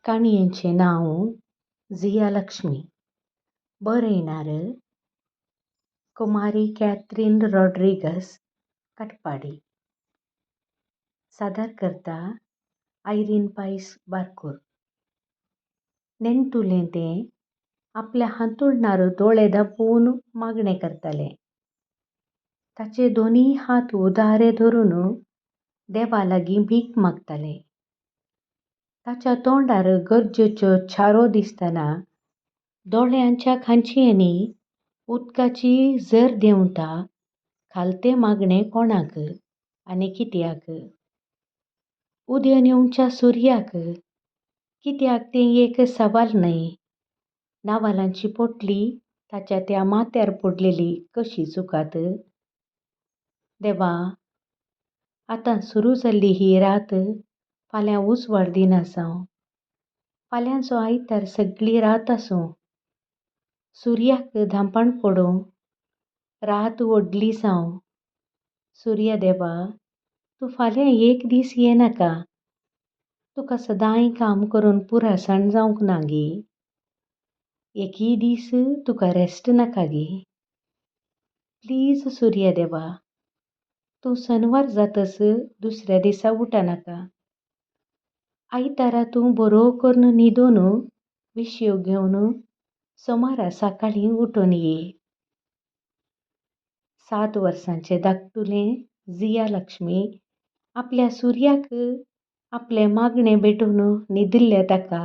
काणयेचें नांव झिया लक्ष्मी. बरयणार कुमारी कॅथरीन रॉड्रिगस काटपाडी. सादर करता आयरीन पायस बारकूर. नेणटुलें तें आपल्या हांतुरणारे दोळे धांपून मागणें करतालें. ताचे दोनूय हात उदारे धरून देवा लागीं भीक मागतालें. ताच्या तोंडार गरजेच्यो चारो दिसतना दोळ्यांच्या खांचयेंनी उदकाची झर देंवता खालतें मागणें कोणाक आनी कित्याक. उदयन येवच्या सुर्याक कित्याक तें एक सवाल न्हय. नावालांची पोटली ताच्या त्या माथ्यार पडलेली कशी चुकात. देवा, आतां सुरू जाल्ली ही रात फाल्यां उजवाड दिन आसां. फाल्यांचो आयतार सगळी रात आसूं. सुर्याक धांपण पडूं रात व्हडली जावं. सुर्या देवा, तूं फाल्यां एक दीस येनाका. तुका सदांय काम करून पुरासाण जावंक ना गे. एकय दीस तुका रेस्ट नाका गे. प्लीज सुर्या देवा, तूं शेनवार जातस दुसऱ्या दिसा उठनाका. आयतारा तूं बरो करून न्हिदून विश्यो घेवन सोमारा सकाळीं उठून ये. 7 वर्सांचें धाकटुलें झिया लक्ष्मी आपल्या सुर्याक आपलें मागणें भेटून न्हिदिल्लें ताका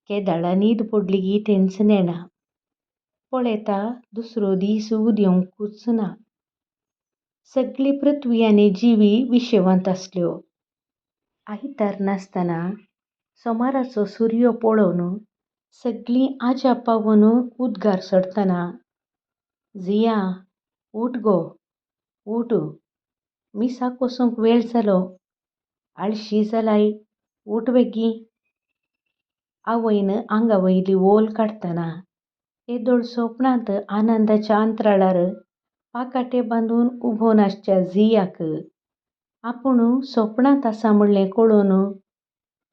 केदाळा न्हीद पडली गी तेंच नेना. पळयता दुसरो दीस उदेंवकूच ना. सगळी पृथ्वी आनी जिवी विशेवंत आसल्यो. आयतार नासतना सोमाराचो सुर्यो पळोवन सगळीं आजा पावून उदगार सोडतना, झिया, उठ गो, उठ. मिसाक वचूंक वेळ जालो. आळशी जालाय, उठ बेगीन. आवयन आंगावयली वोल काडटना येदोळ स्वप्नांत आनंदाच्या अंतराळार पाकाटे बांदून उबो नासच्या झियाक आपूण स्वप्नांत आसा म्हणलें कळून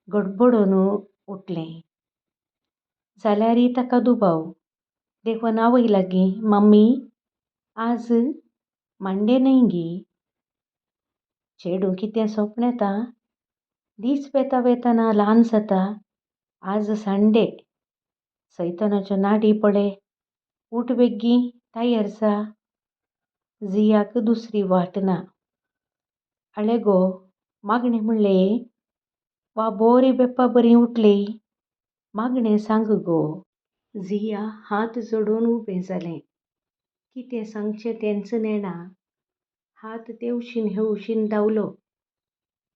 गडबडून उठलें. जाल्यारय ताका दुबाव. देखून आवय लागीं, मम्मी, आज मंडे न्हय गे. चेडूं कितें स्वप्न येता. दीस वेता वेतना ल्हान जाता. आज संडे. सैतानाच्यो नाडी पळय. उठ बेगीन, तयार जा. झियाक दुसरी वाट ना. आळे गो, मागणें म्हणलें वा बोरी बेप्पा बरीं उठलीं. मागणें सांग गो. झिया हात जोडून उबें जालें. कितें सांगचें तेंच नेना. हात तेवशीन हेवशीन धांवलो.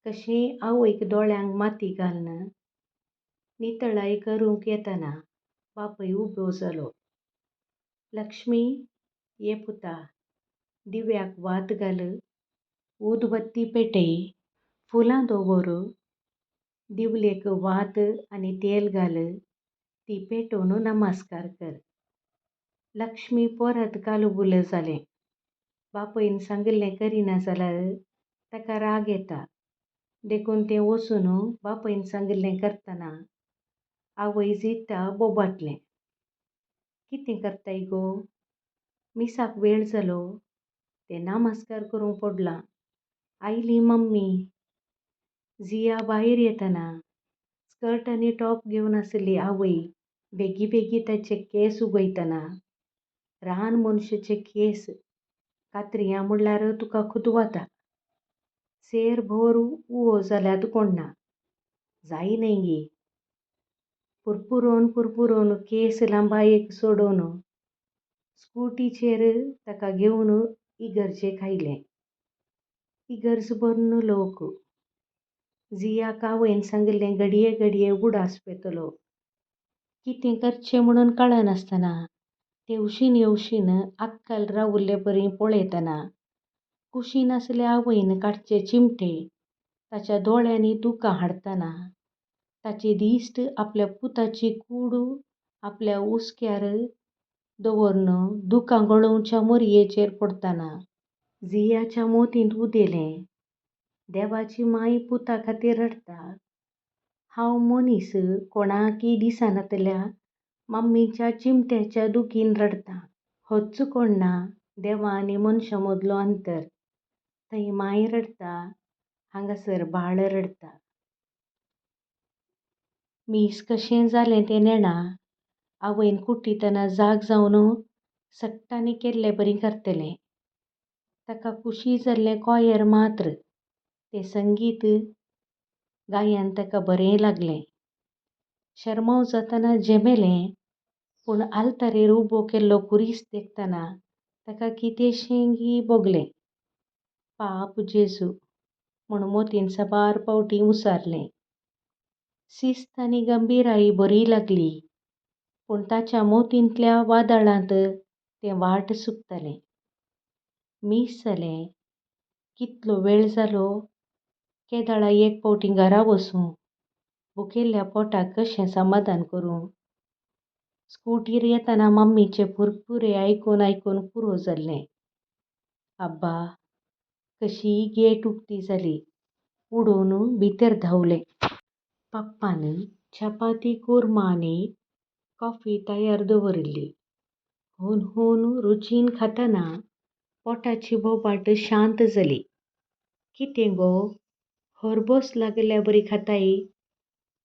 कशें आवयक दोळ्यांक माती घालन नितळाय करूंक येतना बापूय उबो जालो. लक्ष्मी, ये पुता, दिव्याक वात घाल, उदबत्ती पेटय, फुलां दवर, दिवलेक वात आनी तेल घाल, ती पेटोवन नमस्कार कर. लक्ष्मी परत कालुबुल जालें. बापयन सांगिल्लें करिना जाल्यार ताका राग येता. देखून तें वचून बापयन सांगिल्लें करतना आवय जित्ता बोबाटलें. कितें करताय गो. मिसाक वेळ जालो. तें नमस्कार करूंक पडलां. Oily mummy. झिया भायर येतना स्कर्ट आनी टॉप घेवन आसली आवय बेगी बेगी ताचे केंस उगयतना. रान मनशेचे केंस कातरिया म्हणल्यार तुका खुदवता. सेर भर उवो जाल्यात कोण ना. जाय न्हय गे. पुरपुरोन केंस लांबायेक सोडून स्कूटीचेर ताका घेवन इगर्जेक आयलें. इगर्जभर लोक. झियाक आवयन सांगिल्लें घडये घडये उडास पेतलो. कितें करचें म्हणून कळनासतना तेवशीन येवशीन आक्काल रावुल्ले परीं पळयतना कुशीन आसले आवयन काडचे चिमटे ताच्या दोळ्यांनी दुकां हाडटना ताची दिश्ट आपल्या पुताची कूड आपल्या उस्क्यार दवरून दुकां गळोवच्या मोरयेचेर पडटना झियाच्या मोतींत उदेलें. देवाची माय पुता खातीर रडटा. हांव मनीस कोणाकी दिसनातल्या मम्मीच्या चिमट्याच्या दुखीन रडतां. होच कोण ना देवा आनी मनशा मदलो अंतर. थंय माय रडता, हांगासर बाळ रडता. मीस कशें जालें तें नेणा. आवयन कुट्टितना जाग जावन सट्टांनी केल्लें बरी करतलें. ताका कुशी जाल्लें कॉयर मात्र. तें संगीत गायन ताका बरें लागलें. शर्माव जातना जेमेलें, पूण आल्तारेर उबो केल्लो कुरीस देखतना ताका कितेंशेंगी भोगलें. पाप जेजू म्हूण मोतीन साबार पावटी उसारलें. शिस्त आनी गंभीराई बरी लागली, पूण ताच्या मोतींतल्या वादळांत तें वाट सुकतालें. मीस जालें. कितलो वेळ जालो. केदाळा एक पावटी घरा वचूं. भुकेल्ल्या पोटाक कशें समाधान करूं. स्कूटीर येतना मम्मीचे फुरफुरे आयकून पुरो जाल्लें. आब्बा कशी गेट उक्ती जाली. उडोवन भितर धांवलें. पप्पान चपाती कुर्मा आनी कॉफी तयार दवरली. हून रुचीन खातना पोटाची बोबाट शांत जाली. कितें गो, हरबस लागल्या बरी खाताय.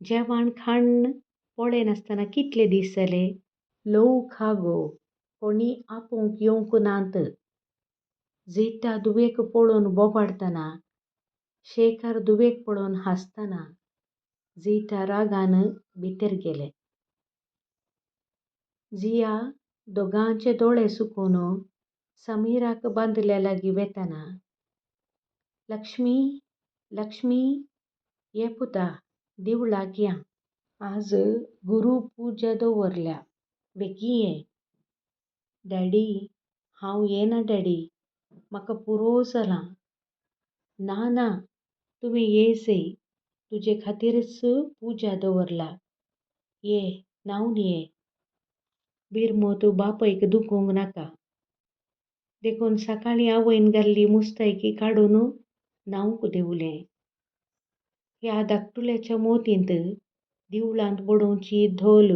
जेवण खाण पळय नासतना कितले दीस जाले. ल्हव खा गो, कोणी आपोवंक येवंक नात. जिता दुवेक पळोवन बोबाडतना, शेखर दुवेक पळोवन हांसतना जिता रागान भितर गेलें. जिया दोगांचे दोळे सुकोवन समिराक बांदल्या लागीं वेतना, लक्ष्मी ये पुता देवळाक या. आज गुरू पुजा दवरल्या, बेगीन ये. डॅडी हांव येना डॅडी, म्हाका पुरो जालां. ना तुवें येयचय, तुजे खातीरच पुजा दवरला. ये न्हांवन ये. भिरमूत बापयक दुखोवंक नाका. देखून सकाळीं आवयन घाल्ली मुस्तायकी काडून न्हावंक दिवलें. ह्या धाकटुल्याच्या मोतींत देवळांत बडोवची धोल,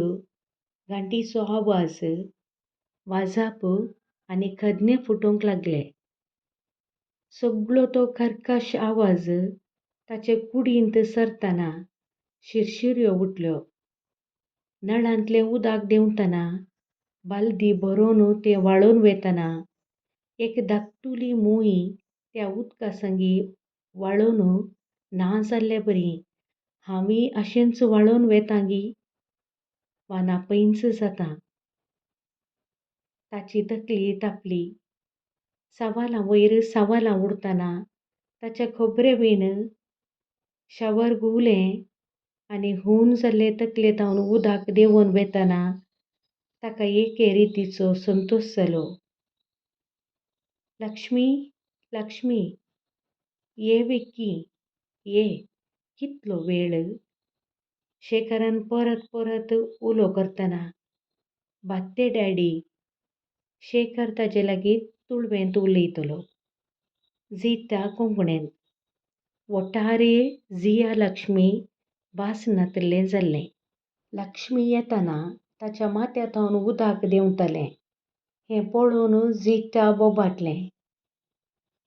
घंटीचो आवाज, वाजप आनी खदने फुटूंक लागले. सगळो तो कर्कश आवाज ताचे कुडींत सरतना शिरशिऱ्यो उठल्यो. नळांतलें उदक देंवतना, बालदी भरून तें व्हाळोवन वेतना एक धाकटुली मूय त्या उदका संगी व्हाळोवन ना जाल्ले बरी हांवूय अशेंच व्हाळोवन वेतां गी, वा नापैंच जातां. ताची तकली तापली. सवालां वयर सवालां उडतना ताच्या खोबरेवीण शावर घुंवलें आनी हून जाल्ले तकलेंतावन उदक देंवोन वेतना ताका एके रितीचो संतोश जालो. लक्ष्मी ये विक्की ये. कितलो वेळ. शेखरान परत उलो करतना, बात्ते डॅडी. शेखर ताजे लागीं तुळवेंत उलयतलो. जिता कोंकणेंत. वोटारे जिया लक्ष्मी भासनातलें जाल्लें. लक्ष्मी येतना ताच्या माथ्यातावन उदक देंवतालें. हें पळोवन जिता बोबाटलें.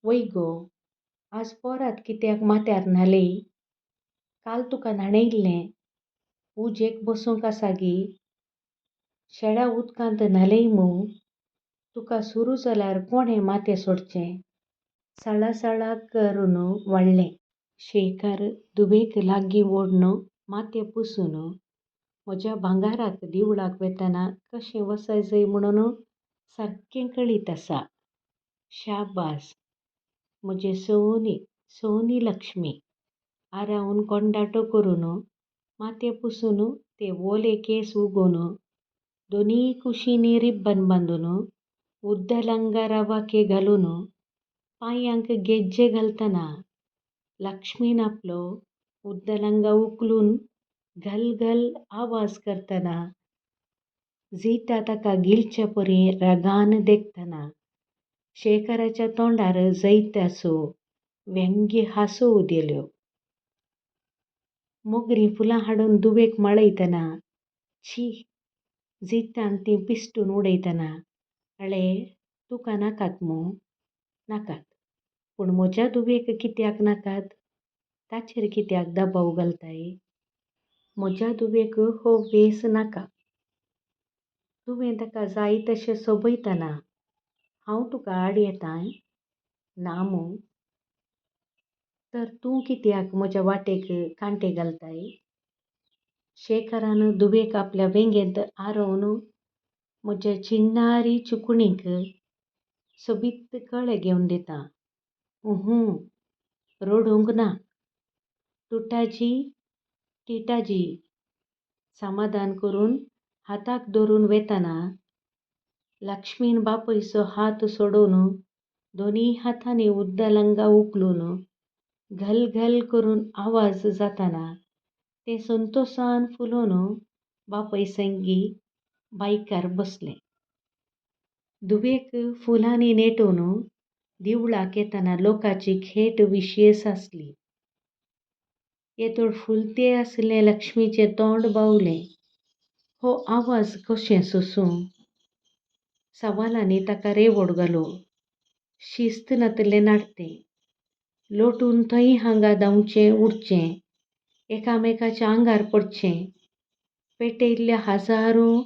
वय गो, आज पोरात कित्याक माथ्यार न्हालेय. काल तुका न्हाणयल्लें. उजेक बसूंक आसा गी. शेळ्या उदकांत न्हालेय मूं. तुका सुरू जाल्यार कोणें माथें सोडचें. सळा करून वाडलें. शेखर दुवेक लागीं ओडून माथें पुसून म्हज्या भांगाराक देवळाक वेतना कशें वसाय जाय म्हणून सारकें कळीत आसा. शाबास म्हजे सोनी लक्ष्मी. आरावन कोंडाटो करून माथें पुसून ते वोले केस उगोवन दोनीय कुशींनी रिब्बन बांदून उद्दलंगा रवाके घालून पांयांक गेज्जे घालतना लक्ष्मीन आपलो उद्दलंगा उखलून घल आवाज करतना जिता ताका गिलचे परी रागान देखतना शेखराच्या तोंडार जैत्याचो व्यंग्य हांसो उदेल्यो. मोगरी फुलां हाडून दुवेक मळयतना छी जितान ती पिस्तून उडयतना अळे तुका नाकात मूं नाकात. पूण म्हज्या दुवेक कित्याक नाकात ताचेर कित्याक दबाव घालताय. म्हज्या दुवेक हो वेस नाका. तुवें ताका जाय तशें सोबयतना हांव तुका आड येताय ना मूं. तर तूं कित्याक म्हज्या वाटेक कांटे घालताय. शेखरान दुवेक आपल्या वेंगेंत आरोवन म्हज्या चिन्नारी चुकणीक सोबीत कळे घेवन दिता. रडूंक ना. तुटाजी टिटाजी समाधान करून हाताक धरून वेतना लक्ष्मीन बापयचो हात सोडून दोनी हातांनी उद्दलंगा उखलून घल घल करून आवाज जाताना ते संतोषान फुलोवन बापय संगी बायकार बसलें. दुवेक फुलांनी नेटून दिवळाक येतना लोकाची खेट विशेस आसली. येतोड फुलते आसलें लक्ष्मीचें तोंड बावलें. हो आवाज कशें सोंसूं. सवालांनी ताका रेवड घालूं. शिस्त नातलें नाडतें. लोटून थंय हांगा धांवचें उडचें. एकामेकाच्या आंगार पडचें. पेटयल्ल्या हजारो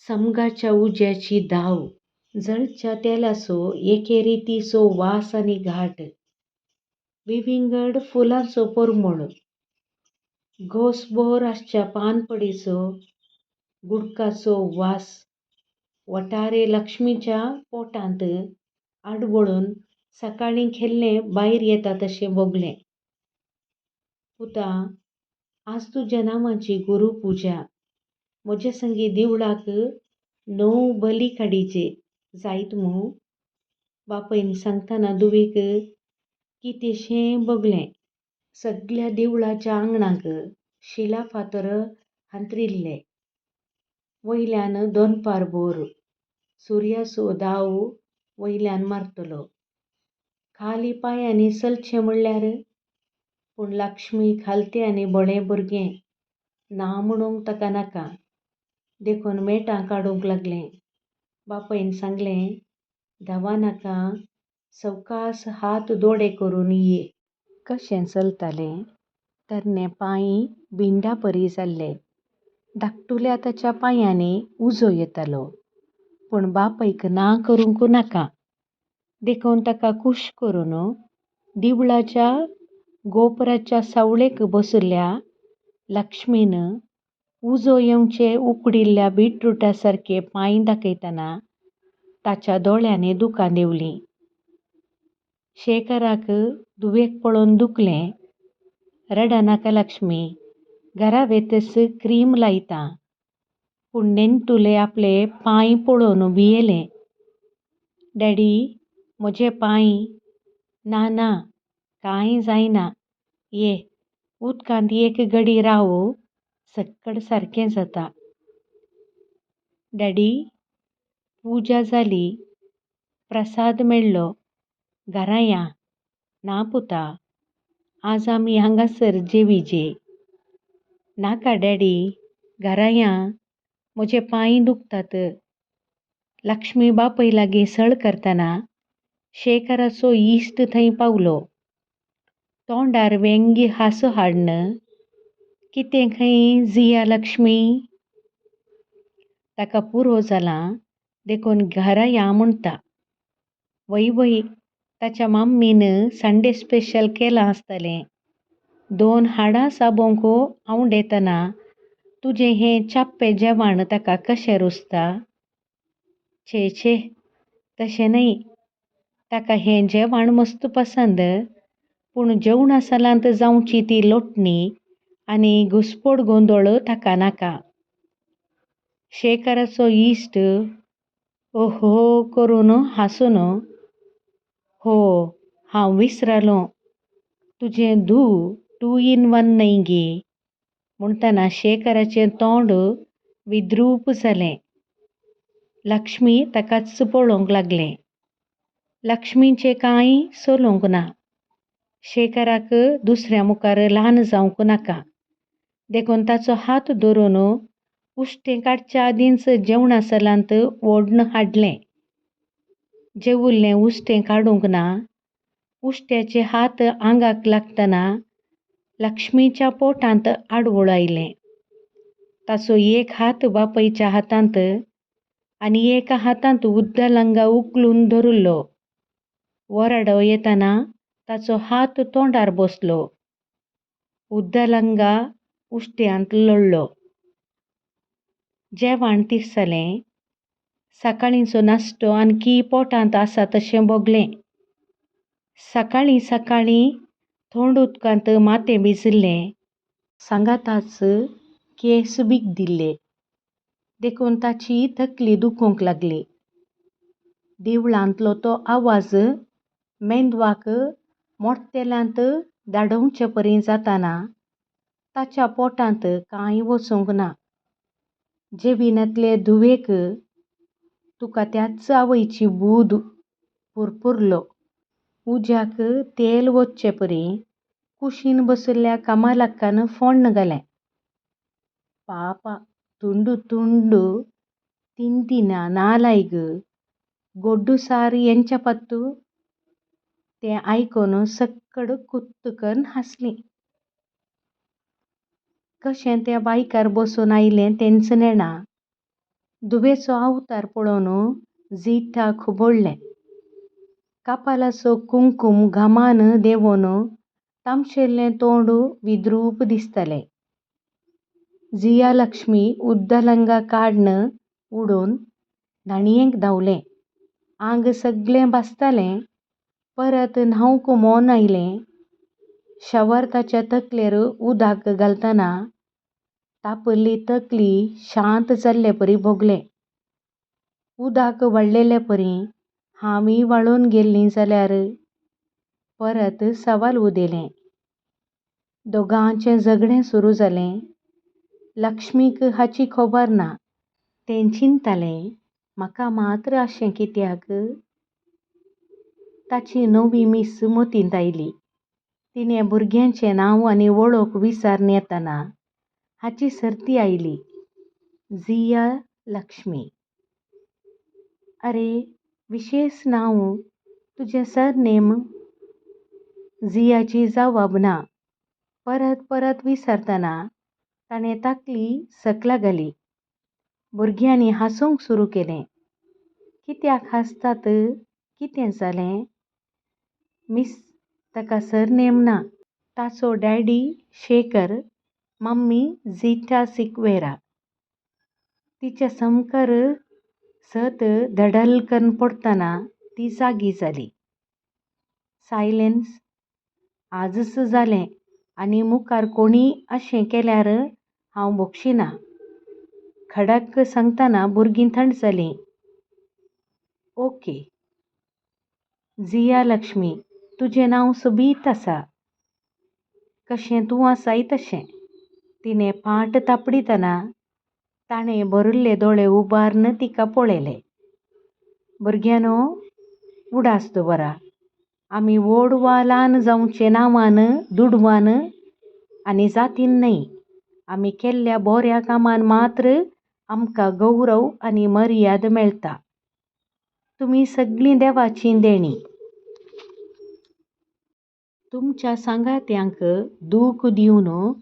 समगाच्या उज्याची धाव. जळच्या तेलाचो एके रितीचो वास आनी घाट. विविंगड फुलांचो परमळ. घोसभर आसच्या पानपडीचो गुडकाचो वास. वटारे लक्ष्मीच्या पोटांत आडवळून सकाळीं केल्लें भायर येता तशें भोगलें. पुता आज तुज्या नांवाची गुरुपुजा. म्हजे संगी दिवळाक 9 बली काडीचे जायत मूं. बापयन सांगतना दुवेक कितेंशें भोगलें. सगल्या देवळाच्या आंगणाक शिलाफातर हांतरिल्ले. वयल्यान दोनपार भर सुर्याचो दाव वयल्यान मारतलो. खाली पांयांनी चलचें म्हणल्यार. पूण लक्ष्मी खालतें आनी बळें भुरगें ना म्हणूंक ताका नाका. देखून मेटां काडूंक लागलें. बापयन सांगलें धांवनाका सवकास हात दोडे करून ये. कशें चलतालें. तरणे पांय भिंडा परी जाल्ले. धाकटुल्या ताच्या पांयांनी उजो येतालो. पूण बापयक ना करूंक नाका. देखून ताका खूश करून दिवळाच्या गोपुराच्या सावळेक बशिल्ल्या लक्ष्मीन उजो येवचे उकडिल्ल्या बीटरूटा सारके पांय दाखयतना ताच्या दोळ्यांनी दुकां देंवलीं. शेखराक दुवेक पळोवन दुखलें. रडनाका लक्ष्मी. घरा वेतस क्रीम लायतां. पूण नेण्टुलें आपले पांय पळोवन भियेलें. डॅडी म्हजे पांय. ना ना कांय जायना. ये उदकांत एक घडी राव सक्कड सारकें जाता. डॅडी पुजा जाली. प्रसाद मेळ्ळो. घरा या. ना पुता आज आमी हांगासर जेवीचे. नाका डॅडी घरा या. म्हजे पांय दुखतात. लक्ष्मी बापय लागीं सळ करतना शेखराचो इश्ट थंय पावलो. तोंडार व्यंगी हांसो हाडन कितें खंय जिया लक्ष्मी. ताका पुरो जाला देखून घरा या म्हणटा. वय ताच्या मम्मीन संडे स्पेशल केलां आसतलें. 2 हाडां साबोंक आवंडेतना तुजें हें चाप्पें जेवण ताका कशें रुचता. छे तशें न्हय. ताका हें जेवण मस्त पसंद. पूण जेवणासालांत जावची ती लोटणी आनी घुसपड गोंदळ ताका नाका. शेखराचो इश्ट ओहो करून हांसून हो हांव विसरलों. तुजें धूव 2 in 1 न्हय गे म्हणटना शेखराचें तोंड विद्रूप जालें. लक्ष्मी ताकाच पळोवंक लागलें. लक्ष्मीचें कांय सोलूंक ना. शेखराक दुसऱ्या मुखार ल्हान जावंक नाका. देखून ताचो हात धरून उश्टें काडच्या आदींच जेवणा सलांत ओडून हाडलें. जेवुल्लें उश्टें काडूंक ना. उश्ट्याचे हात आंगाक लागतना लक्ष्मीच्या पोटांत आडवळ आयलें. ताचो एक हात बापयच्या हातांत आनी एका हातांत उद्दलंगा उखलून धरुल्लो. वराडो येतना ताचो हात तोंडार बसलो. उद्दलंगा उश्ट्यांत लडलो. जेवण तिसलें. सकाळींचो नाश्तो आणकी पोटांत आसा तशें भोगलें. सकाळीं सकाळीं थंड उदकांत मातें भिजल्लें. सांगाताच केंस बीग दिल्ले. देखून ताची तकली दुखूंक लागली. देवळांतलो तो आवाज मेंदवाक मोठ्ठेल्यांत धाडोवचे परी जाताना ताच्या पोटांत कांय वचूंक ना. जेविनांतले धुवेक तुका त्याच आवयची बूद पुरपुरलो. उज्याक तेल वचचे परी कुशीन बशिल्ल्या कमलाकान फोण्ण घालें. पापा तुंडू तुंडू तिंतिना नालायक गोड्डू सार येंच्या पत्तू. तें आयकून सक्कड कुत्तकन हांसलीं. कशें त्या बायकार बसून आयलें तेंच नेणा. धुवेचो अवतार पळोवन जिठा खुबळ्ळें. कपालाचो कुंकूम घामान देंवोन तामशेल्लें तोंड विद्रूप दिसतालें. जिया लक्ष्मी उद्दलंगा काडून उडोवन न्हाणयेक धांवलें. आंग सगळें भाजतालें. परत न्हावंक मोन आयलें. शवर ताच्या तकलेर उदक घालतना तापल्ली तकली शांत जाल्ले परी भोगलें. उदक वाडलेले परी हांवीं वाळून गेल्लीं जाल्यार परत सवाल उदेलें. दोगांचें झगडें सुरू जालें. लक्ष्मीक हाची खबर ना. तें चिंततालें म्हाका मात्र अशें कित्याक. ताची नवी मीस मतींत आयली. तिणें भुरग्यांचें नांव आनी वळख विचारून येतना हाची सर्ती आयली. जिया लक्ष्मी. अरे विशेश नांव. तुजें सरनेम. जियाची जबाब ना. परत परत विचारतना ताणें तकली सकला घाली. भुरग्यांनी हांसूंक सुरू केलें. कित्याक हांसतात. कितें जालें. मिस ताका सरनेम ना. ताचो डॅडी शेखर. मम्मी जिठा सिक्वेरा. तिच्या समकार सत धडलकन पडतना ती जागी जाली. सायलेन्स. आजच जालें आनी मुखार कोणीय अशें केल्यार हांव बोगशिना. खडक सांगतना भुरगीं थंड जालीं. ओके. जिया लक्ष्मी. तुजें नांव सोबीत आसा. कशें तूं आसाय तशें. तिणें पाट तापडितना ताणें भरिल्ले दोळे उबारून तिका पळयलें. भुरग्यानो उडास दवरा. आमी व्हड वा ल्हान जावचें नांवान दुडवान आनी जातीन न्हय. आमी केल्ल्या बऱ्या कामान मात्र आमकां गौरव आनी मर्याद मेळटा. तुमी सगळीं देवाचीं देणीं. तुमच्या सांगात्यांक दूख दिवन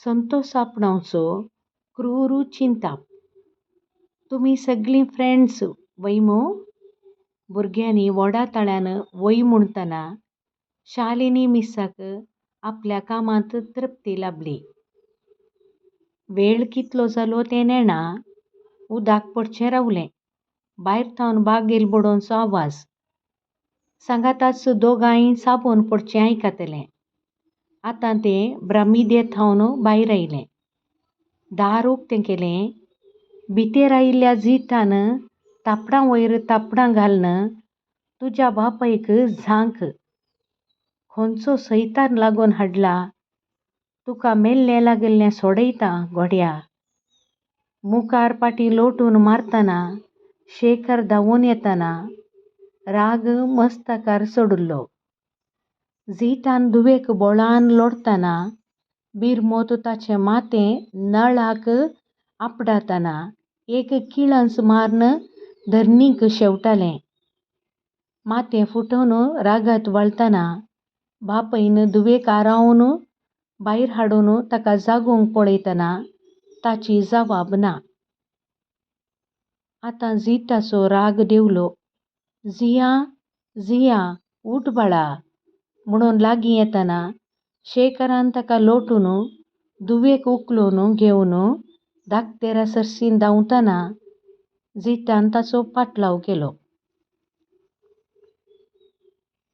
संतोश आपणावचो क्रूर चिंताप. तुमी सगळीं फ्रेंड्स वय मो. भुरग्यांनी व्हडा ताळ्यान वय म्हणटना शालिनी मिसाक आपल्या कामांत तृप्ती लाबली. वेळ कितलो जालो तें नेणा. उदक पडचें रावलें. भायर थावन बागेल बडोवचो आवाज. सांगाताच दोगांय चाबून पडचें आयकतलें. आतां तें भ्रामिदे थावन भायर आयलें. दार उक्तें केलें. भितर आयिल्ल्या जिठान तापडां वयर तापडां घालन तुज्या बापायक झांक. खंयचो सैतान लागून हाडला. तुका मेल्लें लागल्लें सोडयता घोड्या. मुखार पाटी लोटून मारतना शेखर धांवून येतना राग मस्तकार चडुल्लो. जिठान धुवेक बोळान लोटतना बिरमोत ताचे माथें नळाक आपडातना एक किळस मारून धरणीक शेवटालें. माथें फुटोवन रागात वळतना बापयन धुवेक आरावन भायर हाडून ताका जागोवंक पळयतना ताची जबाब ना. आतां जिताचो राग देंवलो. जिया, जिया, उठ बाळा म्हणून लागीं येतना शेखरान ताका लोटून धुवेक उखलून घेवन धाकटेरा सरसीन धांवतना जितान ताचो पाटलाव केलो.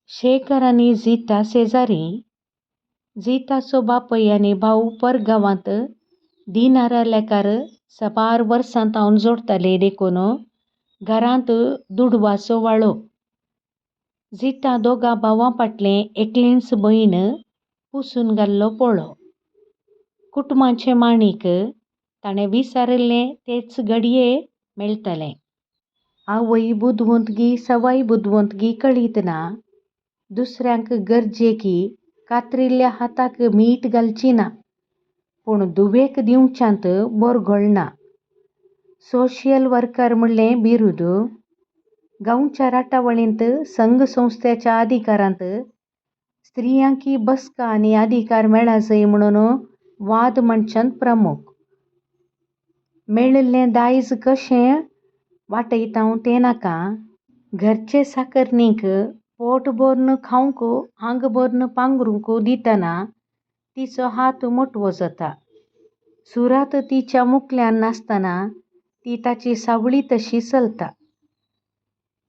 शेखर आनी जिता शेजारी. जिताचो बापय आनी भाऊ परगांवांत दिनार लेकार साबार वर्सां तावन जोडताले देखून घरांत दुडवाचो वाळो. जिता दोगा भावां फाटलें एकलींच भयण पुसून घाल्लो पळो. कुटुंबाचें माणीक ताणें विसारिल्लें तेच घडये मेळटलें. आवय बुदवंतगी सवाय बुदवंतगी कळीत ना. दुसऱ्यांक गरजेकी कातरिल्ल्या हाताक मीठ घालची ना. पूण धुवेक दिवच्यांत बरगळ ना. सोशियल वर्कर म्हणलें बिरुद. गांवच्या राटावळींत संघ संस्थेच्या अधिकारांत स्त्रियांकी बसका आनी अधिकार मेळा जाय म्हणून वाद मंचांत प्रमुख. मेळिल्लें दायज कशें वाटयता तें नाका. घरचे साकरणीक पोट भरून खावंक आंग भरून पांघरूंक दितना तिचो हात मोटवो जाता. सुरात तिच्या मुखल्यान नासतना ती ताची सावळी तशी चलता.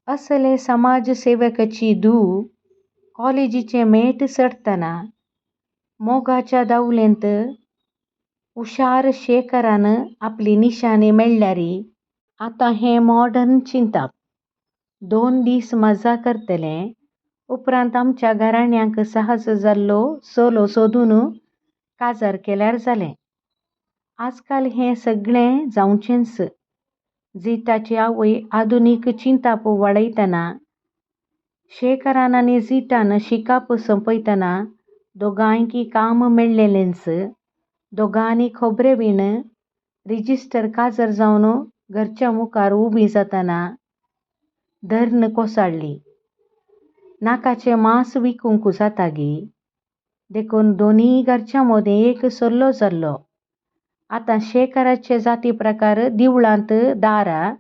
असले समाजसेवकाची धूव कॉलेजीचें मेट सडतना मोगाच्या दावलेंत हुशार शेखरान आपली निशाणी मेळ्ळ्यारी आतां हें मॉडर्न चिंतप. 2 दीस मजा करतलें. उपरांत आमच्या घराण्यांक सहज जाल्लो चलो सोदून काजार केल्यार जालें. आजकाल हें सगळें जावचेंच. जिताची आवय आधुनीक चिंताप वळयतना शेखरान आनी जितान शिकाप संपयतना दोगांयकी काम मेळ्ळेलेंच. दोगांनी खोबरेवीण रिजिस्टर काजार जावन घरच्या मुखार उबीं जातना धर्न कोसळ्ळी. नाकाचें मांस विकूंक जाता गी. देखून दोनीय घरच्यां मदीं एक सल्लो जाल्लो. आतां शेखराचे जाती प्रकार दिवळांत दारां.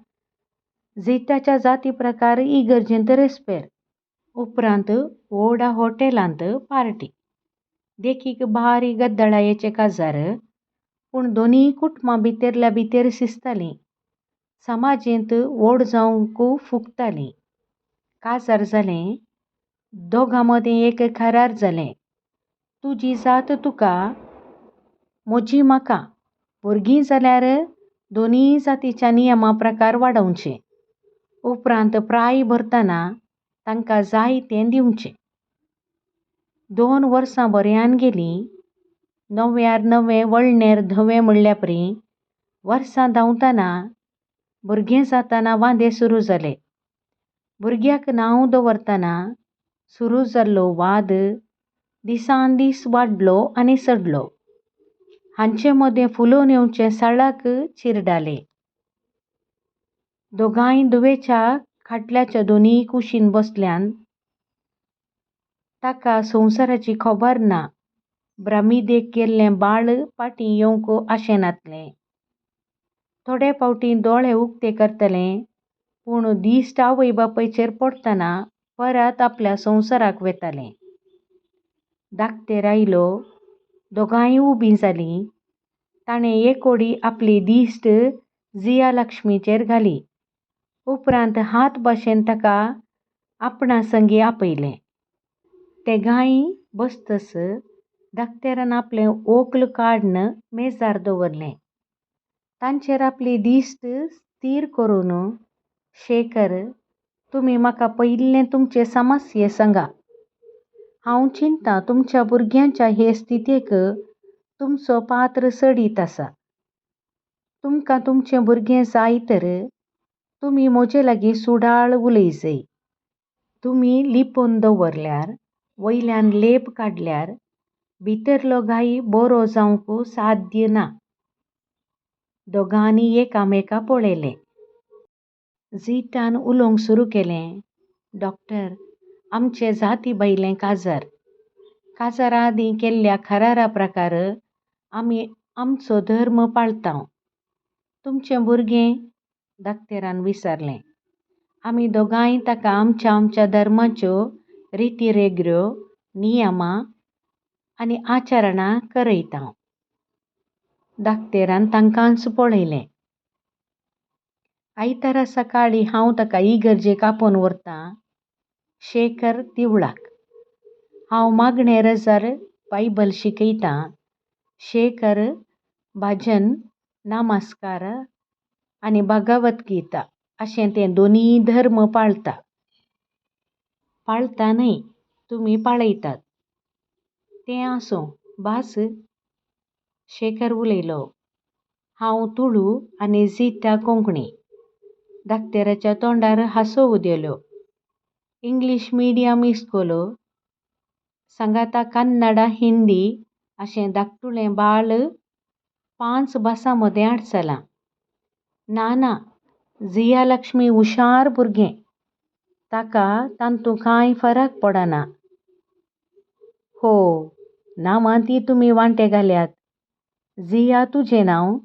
जिताच्या जाती प्रकार इगर्जेंत रेस्पेर. उपरांत व्हडा हॉटेलांत पार्टी. देखीक भारी गद्दळायेचें काजार. पूण दोनीय कुटुंबां भितरल्या भितर शिजतालीं. समाजेंत व्हड जावंक फुगतालीं. काजार जालें. दोगां मदीं एक करार जालें. तुजी जात तुका, म्हजी म्हाका. भुरगीं जाल्यार दोनीय जातीच्या नियमां प्रकार वाडोवचें. उपरांत प्राय भरतना तांकां जाय तें दिवचें. 2 वर्सां बऱ्यान गेलीं. नव्यार नवें वळणेर धवें म्हणल्या परी वर्सां धांवतना भुरगें जातना वांदे सुरू जाले. भुरग्याक नांव दवरतना सुरू जाल्लो वाद दिसान दीस वाडलो आनी सडलो. हांचे मदें फुलोवन येवचे साळाक चिरडाले. दोगांय धुवेच्या खाटल्याच्या दोनीय कुशीन बसल्यान ताका संवसाराची खबर ना. ब्राम्हिदेक गेल्लें बाळ फाटीं येवंक आशेनातलें. थोडे फावटीं दोळे उक्ते करतलें. पूण दिश्ट आवय बापायचेर पडटना परत आपल्या संवसाराक वेतालें. धाकटेर आयलो. दोगांय उबीं जालीं. ताणें एकोडी आपली दिश्ट जिया लक्ष्मीचेर घाली. उपरांत हात भाशेन ताका आपणा संगी आपयलें. तेगांय बसतस धाकटेरान आपलें व्हंकल काडून मेजार दवरलें. तांचेर आपली दिश्ट स्थिर करून शेखर, तुमी म्हाका पयिल्लें तुमचे समस्ये सांगा. हांव चिंतां तुमच्या भुरग्यांच्या हे स्थितीक तुमचो पात्र सडीत आसा. तुमकां तुमचें भुरगें जाय तर तुमी म्हजे लागीं सुडाळ उलय जाय. तुमी लिपोवन दवरल्यार, वयल्यान लेप काडल्यार भितरलो गायी बरो जावंक साध्य ना. दोगांनी एकामेका पळयलें. जितान उलोवंक सुरू केलें. डॉक्टर, आमचें जाती भायलें काजार. काजारा आदीं केल्ल्या खरारा प्रकार आमी आमचो धर्म पाळटाव. तुमचें भुरगें? धाकटेरान विचारलें. आमी दोगांय ताका आमच्या आमच्या धर्माच्यो रितीरेग्र्यो, नियमां आनी आचरणां करयताव. धाकटेरान तांकांच पळयलें. आयतारा सकाळीं हांव ताका इगर्जेक आपोवन व्हरतां. शेखर दिवळाक. हांव मागणें रजार बायबल शिकयतां. शेखर भजन, नामास्कार आनी भगवत गीता अशें तें दोनीय धर्म पाळटा. पाळटा न्हय, तुमी पाळयतात. तें आसूं, भास. शेखर उलयलो. हांव तुळू आनी जिता कोंकणी. धाकटेराच्या तोंडार हांसो उदेलो. English medium school? सांगाता कन्नडा, हिंदी अशें धाकटुलें बाळ 5 भासांमदें आडसलां. ना ना, जिया लक्ष्मी हुशार भुरगें. ताका तांतूं कांय फरक पडना. हो, नांवां तीं तुमी वांटे घाल्यात. जिया तुजें नांव?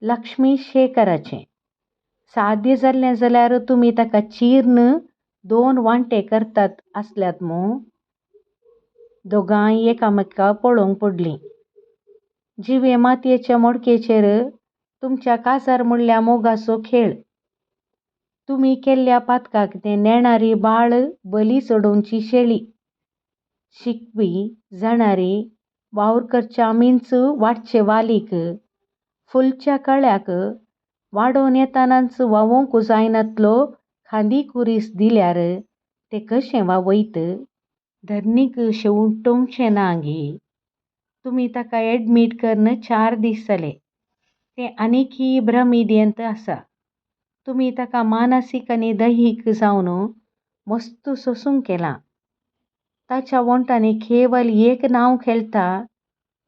लक्ष्मी शेखराचें. साध्य जाल्लें जाल्यार तुमी ताका चिर्न 2 वांटे करतात आसल्यात मूं. दोगांय एकामेका पळोवंक पडलीं. जिवे मातयेच्या मडकेचेर तुमच्या काजार म्हणल्या मोगाचो खेळ. तुमी केल्ल्या पातकाक तें नेणारी बाळ बली चडोवची शेळी. शिकपी, जाणारी, वावर करच्या मिंच वाडचे वालीक, फुलच्या कळ्याक वाडोवन येतानाच वावोवंक जायनातलो खांदी कुरीस दिल्यार तें कशें वावयत? धरणीक शेवटोवचें ना गे. तुमी ताका एडमीट करून 4 दीस जाले. तें आनीकय भ्रमिदेंत आसा. तुमी ताका मानसीक आनी दैहीक जावन मस्त सोसूंक केलां. ताच्या वोंटांनी केवल एक नांव खेळटा,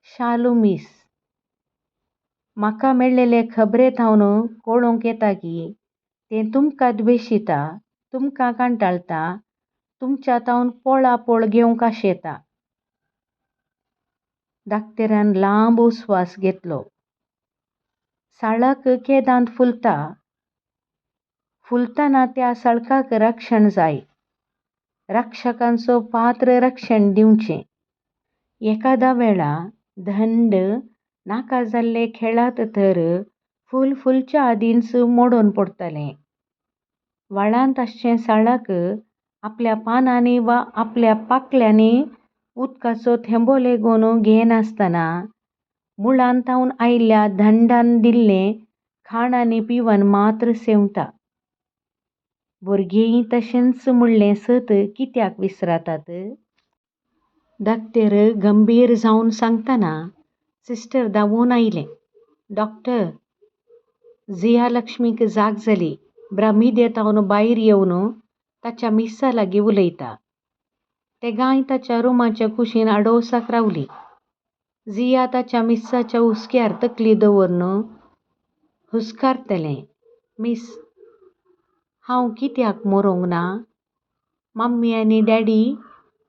शालू मिस. म्हाका मेळ्ळेले खबरेंतावन कळोवंक येता की तें तुमकां द्वेशिता, तुमकां कांटाळटा, तुमच्यातावन पळापळ घेवंक आशेता. धाकटेरान लांब उस्वास घेतलो. साळक केदांत फुलता. फुलतना त्या साळकाक रक्षण जाय. रक्षकांचो पात्र रक्षण दिवचें. एकादा वेळा धंड नाका जाल्ले खेळात तर फूल फुलच्या आदींच मोडून पडटलें. व्हाळांत आसचें साळक आपल्या पानांनी वा आपल्या पाकल्यांनी उदकाचो थेंबो लेगून घेनासतना मुळांतावन आयिल्ल्या धंडान दिल्लें खाण आनी पिवन मात्र सेवता. भुरगींय तशेंच म्हणलें सत कित्याक विसरातात? धाकटेर गंभीर जावन सांगतना सिस्टर धांवून आयलें. डॉक्टर, जिया लक्ष्मीक जाग जाली. भ्रमिदेंतावन भायर येवन ताच्या मिस्सा लागीं उलयता. तेगांय ताच्या रुमाच्या कुशीन आडोसाक रावलीं. जिया ताच्या मिस्साच्या हुस्क्यार तकली दवरून हुस्कारतलें. मिस, हांव कित्याक मरोंक ना? मम्मी आनी डॅडी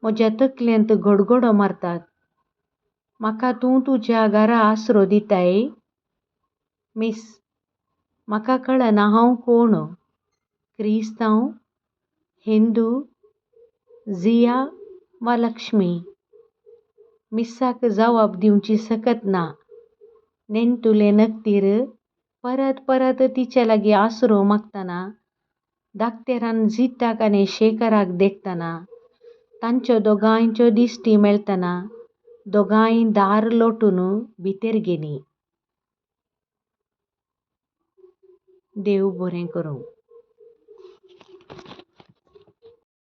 म्हज्या तकलेंत गडगडो मारतात. म्हाका तूं तुज्या घरा आसरो दिताय? मिस, म्हाका कळना हांव कोण? क्रिस्तांव, हिंदू, जिया वा लक्ष्मी? मिस्साक जबाब दिवची सकत ना. नेणटुले नकतीर परत परत तिचे लागीं आसरो मागतना धाकटेरान जिताक आनी शेखराक देखतना तांच्यो दोगांयच्यो दिश्टी मेळतना दोगांय दार लोटून भितर गेलीं. देव बरें करूं.